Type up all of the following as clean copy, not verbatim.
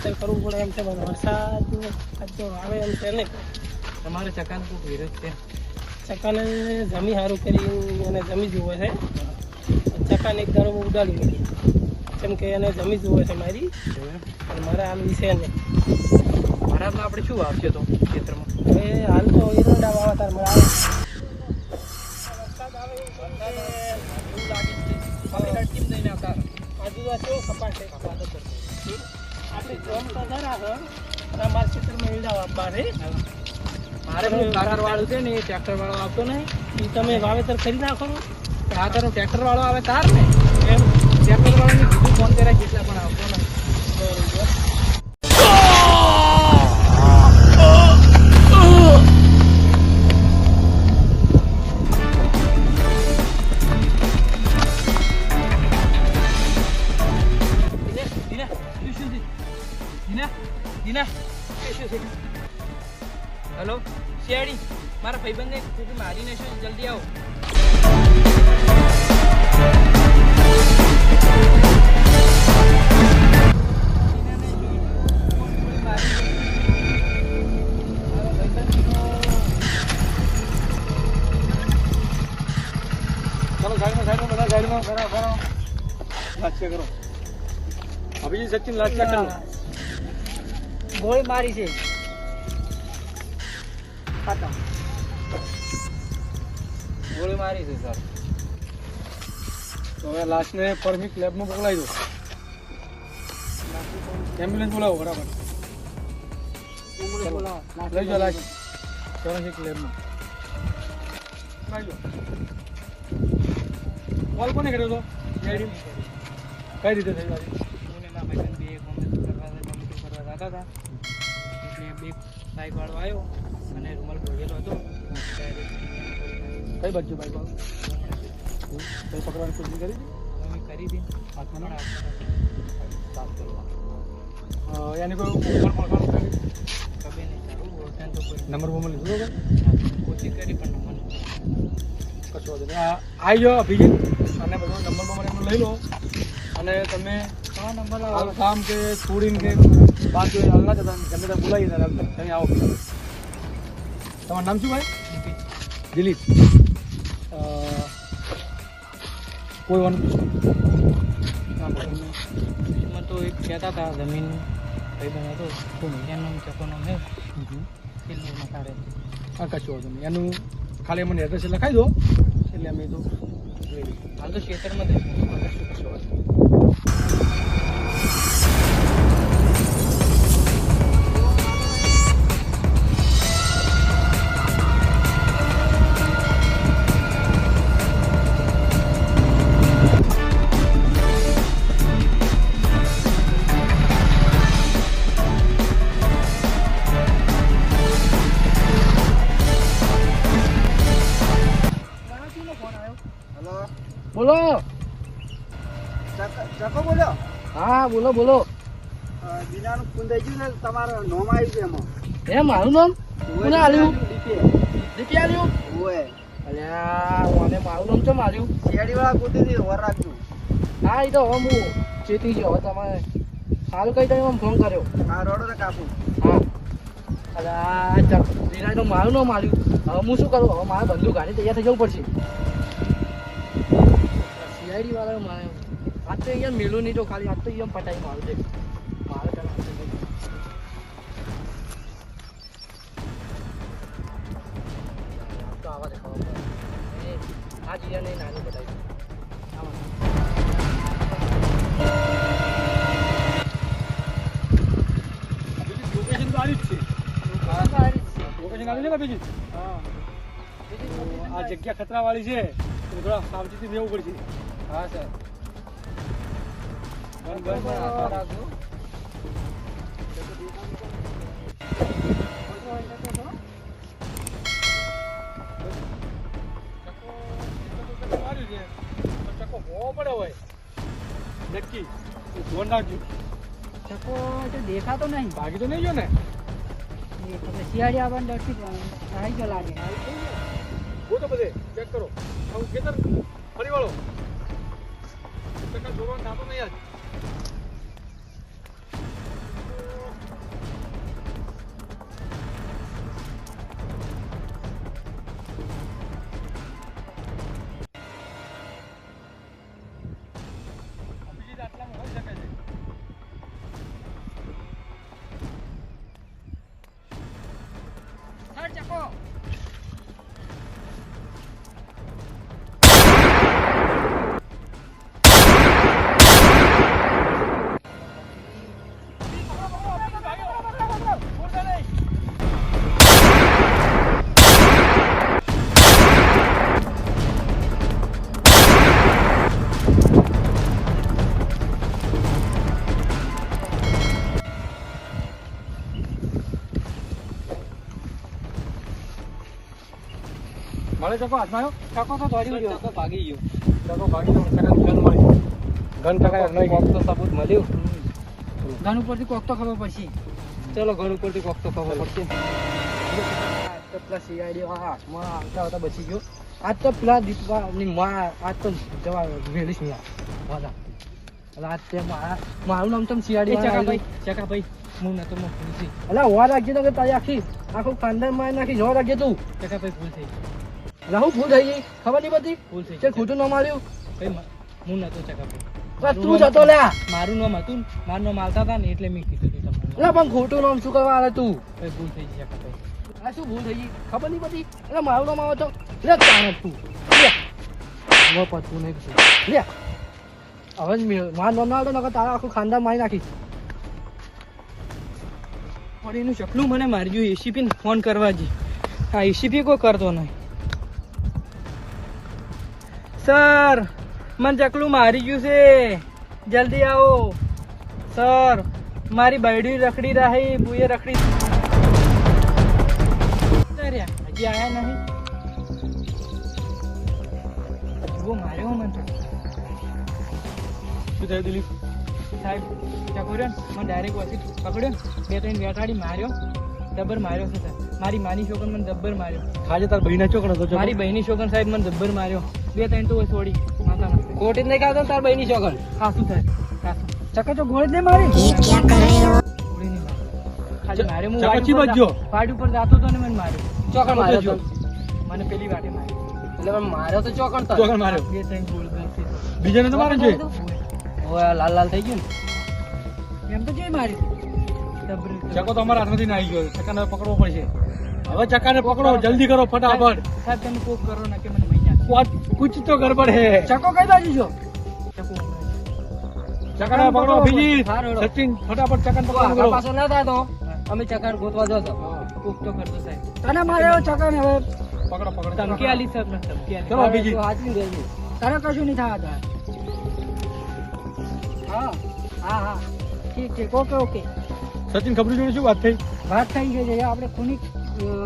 વાવેતર કરવું પડે એમ છે, પણ વરસાદ આજ તો આવે એમ છે નહીં. તમારે ચકાનો ખૂબ વિરોધ છે. ચકાને જમી સારું કરી અને જમી જુએ છે. ચકાને એક દાડો ઉડાડી મૂકી, કેમ કે એને જમી જુએ છે મારી, અને મારે આમ વિશે નહીં. મારામાં આપણે શું વાવશે તો ખેતરમાં? હવે હાલ તો એરંડા વાવતર મળે વરસાદ આવે એવું લાગે છે. કેમ દઈને આવતા આજુબાજુ કેવો કપાટ છે, આપણે જોમ તો જરા છે, અને અમારા ખેતરમાં ઈંડા વાપવા છે. મારે ટ્રેક્ટર વાળું છે ને, એ ટ્રેક્ટર વાળો આવતો નહીં. એ તમે વાવેતર કરી નાખો ને. ખાતર ટ્રેક્ટર વાળો આવે તાર ને, એમ ટ્રેક્ટર વાળાને કીધું ફોન કર્યા જેટલા પણ આવતો નહીં. બરોબર. હેલો શિયાળી, મારા ભાઈબંધને કીધું મારીને શું, જલ્દી આવો. ચલો સાઈડમાં બધા સાઈડમાં કરો લાચ્યા કરો. અભિજીત સચિન લાચ્યા કરો. ગોળી મારી છે. ગોળી મારી છે સર. તો હવે લાશને ફોરેન્સિક લેબમાં મોકલાવી દો. એમ્બ્યુલન્સ બોલાવો બરાબર. લઈ જાઓ લાશ ફોરેન્સિક લેબમાં. કોલ કોને કર્યો હતો? કઈ રીતે થઈ ગયું? કરવા જતા હતા એટલે બે બાઇક વાળો આવ્યો અને રૂમાલ ભોગેલો હતો. કઈ બાજુ બાઇક વાળો? કઈ પકડવાની કોશિશ કરી હતી? અમે કરી હતી હાથમાં સાફ કરવા. યાની કોઈ ઓળખાણ કરી? ખબર નહીં સારું ઓળખાણ તો કોઈ નંબર બોમ્બર લીધો હતો? કોશિશ કરી પણ નંબર કશો વાંધો નહીં. આવી જાઓ અભિજીત અને બધો નંબર બમ્બર એમનો લઈ લો અને તમે નંબર હાલ કામ કે છોડીને કે બાકી હાલ ના જતા ગમે ત્યાં બોલાવીએ ત્યારે તમે આવો. તમારું નામ શું ભાઈ? દિલીપ. કોઈ વાનું એમાં તો એક કહેતા હતા જમીન ભાઈબંધ હતો એનું ચકોનો છે એટલું મકાડે. હા કશો વાંધો નહીં. એનું ખાલી મને એડ્રેસ લખાઈ દો એટલે અમે તો હાલ તો ખેતરમાં જ કશો વાંધો. બોલો. ચકો બોલ્યો? હા બોલો બોલો. બીનાનું ફોન થઈ ગયું ને, તમારું નામ આવ્યું છે એમાં. એ મારું નામ કોને આલ્યું? ડીપે. દીપી આલ્યું? ઓય અલ્યા મને મારું નામ કેમ આલ્યું? શેરડીવાળા કૂટીથી વર રાખજો. હા એ તો હવે હું ચેતી ગયો. હવે તમારે સારું કઈ તમે ફોન કર્યો. આ રોડો તો કાપું. હા અલ્યા તો મારું નામ આલ્યું. હવે હું શું કરું? હવે મારે બંદૂક ગાડી તૈયાર થઈ જવું પડશે. સીઆઈડી વાળા મારે આજ તો અહીંયા મેલું નહીં તો ખાલી આજ તો અહીંયા પટાઈ મારું છે મારે પેલા તો આવા દેખાવા પડે આ જીયા નહીં નાની પટાઈ લોકેશન તો આવી જ છે. લોકેશન આવી છે ને અભિજીત? હા આ જગ્યા ખતરાવાળી છે એટલે થોડા સાવચેતી રહેવું પડશે. હા સર. રાખજો. ચકો હોવો પડે હોય નક્કી. ધોન રાખજો. ચકો તો દેખાતો નહીં. ભાગી તો નહીં ગયો ને? શિયાળી આવવાનું ડરથી આવી ગયો લાગે. હો તો બધે ચેક કરો. આવું ખેતર ફરી વાળો ચક્કર જોડવાનું થતો નહીં આજ. મળે ચકો હાથમાં આવ્યો ચકો તો દોડી ગયો ચકો ભાગી ગયો ચકો ભાગી ગયો ચકાને ગન મળી ગન ચકાને લઈ કોક ગઈ તો સબૂત મળ્યું ગન ઉપરથી કોક તો ખબર પડશે ચલો ગન ઉપરથી કોક તો ખબર પડશે તો પ્લસ સીઆઈડી હાથમાં આવતા આવતા બચી ગયો આજ તો પેલા દીપવાની માં આજ તો જવા વેલીશ નહીં વાદા આજ તે મારું નામ તો સીઆઈડી ચકા ભાઈ હું નતો મો ભૂલથી અલા હોવા રાખજે તો કે તારી આખું ખાનદાન મારી નાખી જોવા રાખજે તું ચકા ભાઈ ભૂલ થઈ અલા હું ભૂલ થઈ ગઈ ખબર નહીં બધી ભૂલ થઈ ખોટું ન માર્યું ભાઈ હું નતો ચકા ભાઈ તું જતો લ્યા મારું નામ હતું મારું નામ આવતા હતા ને એટલે મેં કીધું તું તમને એટલે પણ ખોટું નામ શું કરવા આવે તું ભાઈ ભૂલ થઈ ગઈ ચકા ભાઈ આ શું ભૂલ થઈ ગઈ ખબર નહીં બધી એટલે મારું નામ આવે તો લે તાણે તું લે હવે પતું નહીં પૂછ્યું લે હવે મારું નામ ના આવતો નકર તારા આખું ખાનદાન મારી નાખીશ પણ એનું શકલું મને મારી ગયું એસીપી ને ફોન કરવા જી હા એસીપી કોઈ કરતો નહીં સર મને ચકલું મારી ગયું છે જલ્દી આવો સર મારી બૈડી રખડી રહી બુએ રખડી હજી આયા નહીં જુઓ માર્યો મને શું થયું દિલીપ સાહેબ ચકોર્યો ને મને ડાયરેક્ટ વસી પકડ્યો ને 2-3 વેટાડી માર્યો જબ્બર માર્યો છે સાહેબ મારી માની છોકન મને જબ્બર માર્યો ખાજે તાર ભાઈના ચોકડો તો મારી બહેની છોકન સાહેબ મને જબ્બર માર્યો 2-3 તો છોડી માથામાં ખોટી જ નહીં ખાતો તાર બહેની છોકન ખાસું સાહેબ ખાસું ચકા તો ગોળ જ નહીં મારી ગોળી નહીં મારી ખાલી માર્યો હું ચકચી બજ્યો વાડ ઉપર જાતો તો ને મને માર્યો ચોકન માર્યો તો મને પેલી વાટે માર્યો એટલે મને માર્યો તો ચોકન તો ચોકન માર્યો 2-3 ગોળ ગઈ બીજાને તો મારે છે ઓય લાલ લાલ થઈ ગયું ને એમ તો જોઈ મારી ચકો તો અમારા હાથમાંથી ના આવી ગયો ચકાને પકડવો પડશે હવે ચકાને પકડો જલ્દી કરો ફટાફટ સાહેબ તમે કોક કરો ને કે મને મૈયા કુછ તો ગડબડ હે ચકો કઈ બાજુ છો ચકો ચકાને પકડો બીજી સચિન ફટાફટ ચકાને પકડો પાછો ના થાતો અમે ચકાને ગોતવા જતો કોક તો કરતો સાહેબ તને માર્યો ચકાને હવે પકડો પકડો ધમકી આલી સાહેબ ને ધમકી આલી ચલો બીજી હાચવી દેજો તારે કશું નહીં થવા હા હા હા ઠીક છે ઓકે ઓકે સચિન ખબર જોડે શું વાત થઈ વાત થઈ ગઈ છે આપણે ખૂની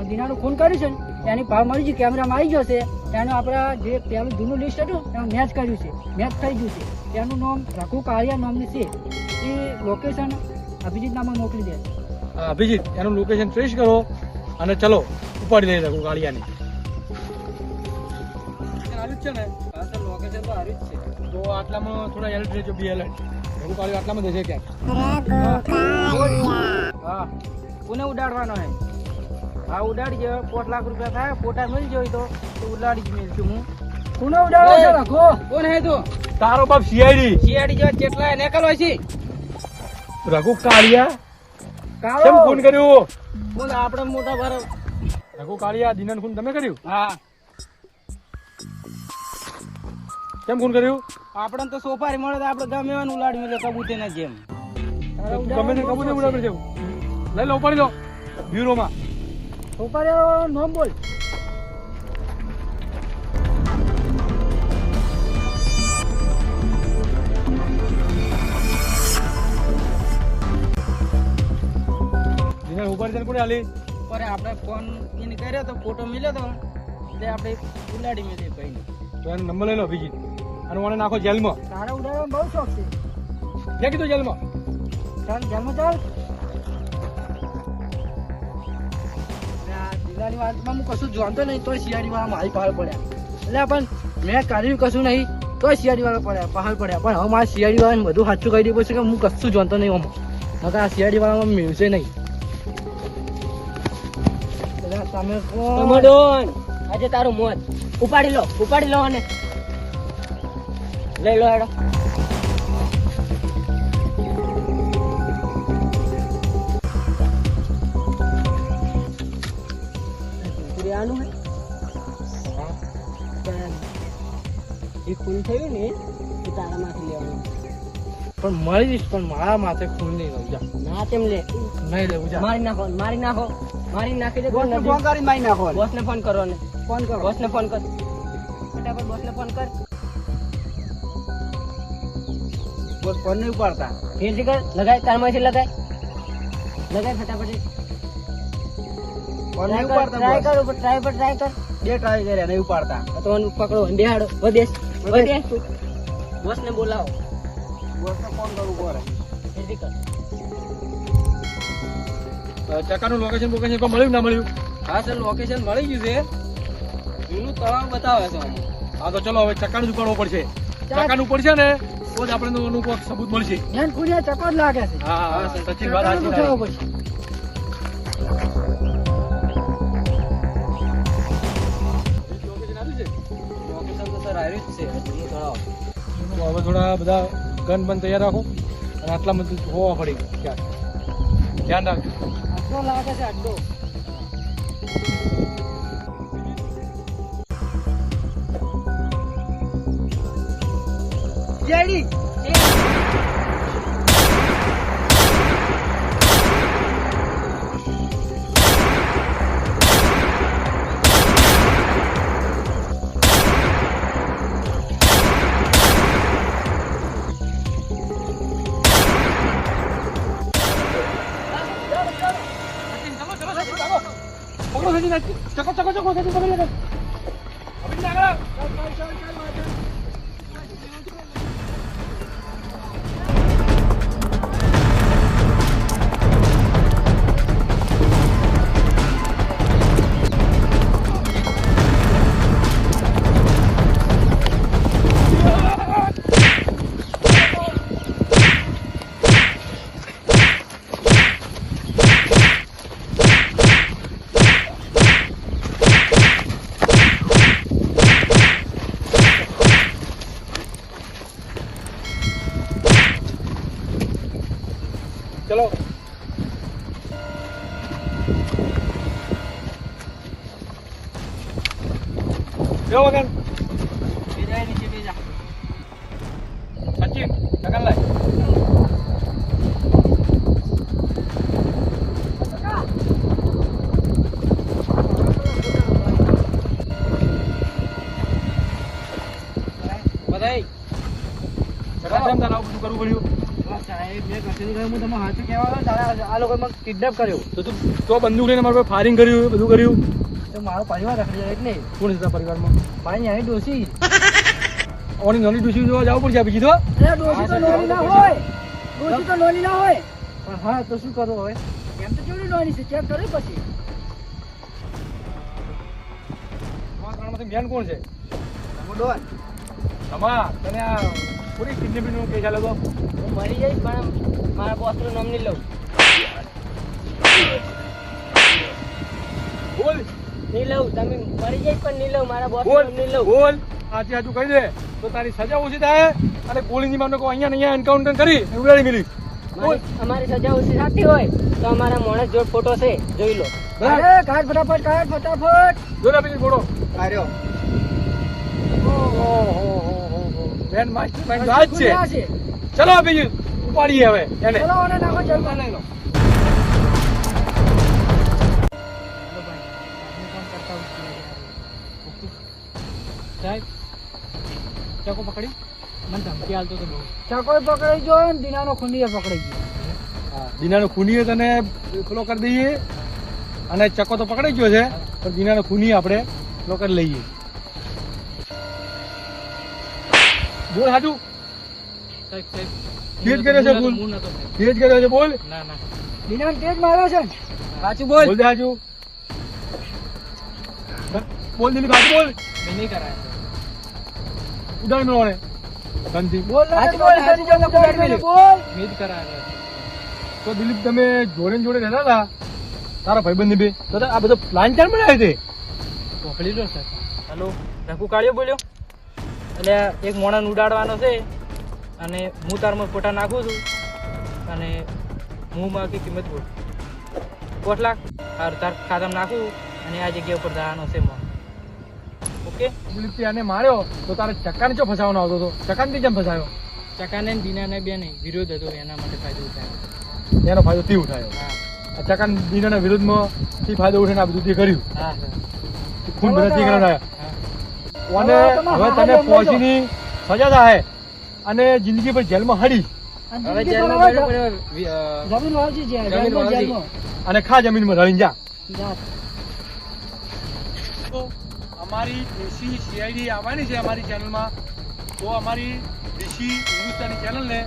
દિનાનું ખૂન કર્યું છે ને એની ભાવ મળી ગઈ કેમેરામાં આવી ગયો છે એનું આપણા જે પેલું જૂનું લિસ્ટ હતું એમાં મેચ કર્યું છે મેચ થઈ ગયું છે તેનું નામ રઘુ કાળિયા નામનું છે એ લોકેશન અભિજીત નામમાં મોકલી દે હા અભિજીત એનું લોકેશન ટ્રેસ કરો અને ચલો ઉપાડી લઈ રાખો ગાડિયાની હારું જ છે ને લોકેશન તો હારું જ છે તો આટલામાં થોડા એલર્ટ રહેજો બી એલર્ટ રઘુ કાળિયો આટલામાં જશે ક્યાંક હા કોને ઉડાડવાનો હે હા ઉડાડી જાય 5 લાખ રૂપિયા થાય ફોટા મળી જાય તો ઉડાડી જ મેલશું હું કોને ઉડાડો છે રઘુ કોણ હે તું તારો બાપ સીઆઈડી સીઆઈડી જેવા કેટલા નેકલ હોય છે રઘુ કાળિયા કાળો કેમ ફોન કર્યો બોલ આપણે મોટા ભાર રઘુ કાળિયા દિનાન ફોન તમે કર્યું હા કેમ ફોન કર્યું આપણે તો સોફારી મળે તો આપણે ગમે એવાનું ઉલાડી મેલે કબૂતરના જેમ ગમે ને કબૂતર ઉડાડી દેવું લઈ લો ઉપાડી લો બ્યુરોમાં સોફારી નામ બોલ દિનાન ઉપાડી દે કોને આલી પર આપણે ફોન એને કર્યો તો ફોટો મળ્યો તો એટલે આપણે ઉલાડી મેલે ભાઈને તો એનો નંબર લઈ લો અભિજીત અને મને નાખો જેલમાં તારા ઉડાડવાનો બહુ શોખ છે ક્યાં કીધું જેલમાં ચાલ જન્મ ચાલ દિલાની વાતમાં હું કશું જાણતો નહીં તોય શિયાળી વાળા મારી પહાડ પડ્યા એટલે પણ મેં કર્યું કશું નહીં તોય શિયાળી વાળા પડ્યા પહાડ પડ્યા પણ હવે મારા શિયાળી વાળાને બધું સાચું કહી દેવું છે કે હું કશું જાણતો નહીં આમાં નકર આ શિયાળી વાળામાં મિલશે નહીં તમે આજે તારું મોત ઉપાડી લો અને લઈ લો હેડો લેવાનું એ ખૂન થયું ને એ તારામાંથી લેવાનું પણ મળી જઈશ પણ મારા માથે ખૂન નહીં રહી જા ના તેમ લે નહીં લેવું જા મારી નાખો મારી નાખી દે બોસને ફોન કરીને મારી નાખો બોસને ફોન કરો ને ફોન કરો બોસને ફોન કર ફટાફટ બોસને ફોન કર બોસ ફોન નહીં ઉપાડતા ફેરથી કર લગાય તારમાંથી લગાય ફટાફટ ફોન નહીં ઉપાડતા ટ્રાય બોસ કર ઉપર ટ્રાય કર બે ટ્રાય કર્યા નહીં ઉપાડતા તો આને પકડો બેહાડો વધેશ બોસને બોલાવો બોસને ફોન કરવું પડે ફેરથી કર ચકાનું લોકેશન પણ મળ્યું ના મળ્યું હા સર લોકેશન મળી ગયું છે જૂનું તળાવ બતાવે છે આમાં. હા તો ચલો હવે ચકાનું જ ઉપાડવું પડશે ચકાનું પડશે ને તો જ આપણે એનું કોઈ સબૂત મળશે ધ્યાન ખુલ્યા ચક્કર લાગે છે હા સચિન વાત સાચી ઉઠાવો છે. પછી લોકેશન આવ્યું છે લોકેશન તો સર આવ્યું જ છે જૂનું તળાવ તો હવે થોડા બધા ગન બંધ તૈયાર રાખો અને આટલા બધું હોવા પડી ક્યાં ધ્યાન રાખજો આટલો લાગે છે આટલો જેડી પકડો સચિન ચકો સચિન પકડી લે ચલો જો વગન બીજા નીચે બીજા સચિન લગન લાય બધાય ચકા કેમ તારા બધું કરવું પડ્યું સાહેબ મેં કશું કર્યું હું તમે હાથે કહેવાનો તારા આ લોકોએ મને કિડનેપ કર્યો તો બંદૂક લઈને મારા પર ફાયરિંગ કર્યું બધું કર્યું તો મારો પરિવાર રખડી જાય એટલે કોણ છે તારા પરિવારમાં મારી નાની ડોસી ઓની નોની ડૂસી જોવા જવું પડશે બીજી તો અરે ડોસી તો નોની ના હોય ડોસી તો નોની ના હોય પણ હા તો શું કરવું હવે એમ તો કેવડી નોની છે ચેક કરે પછી તમારા ત્રણમાંથી મેન કોણ છે ડોન તમા તને આ પૂરી કિડનેપિંગનો કેસ ચાલે તો હું મરી જઈશ પણ મારા બોસનું નામ નહીં લઉં બોલ નહીં લઉં તમે મરી જઈશ પણ નહીં લઉં મારા બોસનું બોલ નામ નહીં લઉં બોલ સાચી સાચું કહી દે તો તારી સજા ઓછી થાય અને ગોળીની મારને કોઈ અહીંયા ને અહીંયા એન્કાઉન્ટર કરી ને ઉડાડી મેલી અમારી સજા ઓછી થતી હોય તો અમારા માણસ જોડ ફોટો છે જોઈ લો બરાબર. કાઢ ફટાફટ જોરા બીજી ફોટો આર્યો બેન માસ્ટર આજ છે ચલો બીજી ઉપાડીએ હવે એને ચલો અને નાખો જલ્દી લઈ લો સાહેબ ચાકો પકડી મને ધમકી હાલતો તો બહુ ચાકોય પકડાઈ ગયો ને દીનાનો ખૂંડીએ પકડાઈ ગયો દીનાનો ખૂનીએ તને પેલો કરી દઈએ અને ચકો તો પકડાઈ ગયો છે પણ દીનાનો ખૂની આપણે પેલો કરી લઈએ બોલ હાજુ સાહેબ સાહેબ તેજ કર્યો છે બોલ તેજ કર્યો છે બોલ ના ના દીનાને તેજ માર્યો છે સાચું બોલ બોલ દે હાજુ બોલ દિલીપ હાજુ બોલ મેં નહીં કરાય ઉડાડ મેળવાને ધનથી બોલ સાચું બોલ સાચું બોલ મેં જ કરાય તો દિલીપ તમે જોડે ને જોડે રહેતા હતા તારા ભાઈબંધ બે તો આ બધો પ્લાન ચાલ બનાવ્યો છે પકડી લો સર હાલો રઘુ કાળિયો બોલ્યો એટલે એક મોણાને ઉડાડવાનો છે અને હું તારમાં ફોટા નાખું છું અને હું મારી કિંમત બોલ 5 લાખ તાર ખાતામાં નાખું અને આ જગ્યા ઉપર જવાનો છે મોં. ઓકે પુલિસે આને માર્યો તો તારે ચક્કાને ચો ફસાવાનો આવતો હતો? ચક્કાને કેમ ફસાયો? ચકાને ને દીનાને બે નહીં વિરોધ હતો એના માટે ફાયદો ઉઠાયો. એનો ફાયદો તે ઉઠાયો. હા આ ચક્કાને બીજાના વિરોધમાં તે ફાયદો ઉઠીને આ બધું તે કર્યું. હા સર. ખૂન ભરાતી કરાયા. હા અને હવે તને પહોંચીની સજા થાય અને જિંદગી પર જેલમાં હડી હવે જેલમાં બરાબર જમીન વાવજી છે જમીન વાવજી. અને ખા જમીનમાં રહીને જા. તો અમારી દેશી સીઆઈડી આવવાની છે અમારી ચેનલમાં. તો અમારી દેશી હિન્દુસ્તાની ચેનલને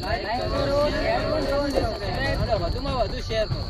લાઈક કરો, શેર કરો, સબસ્ક્રાઇબ કરો, વધુમાં વધુ શેર કરો.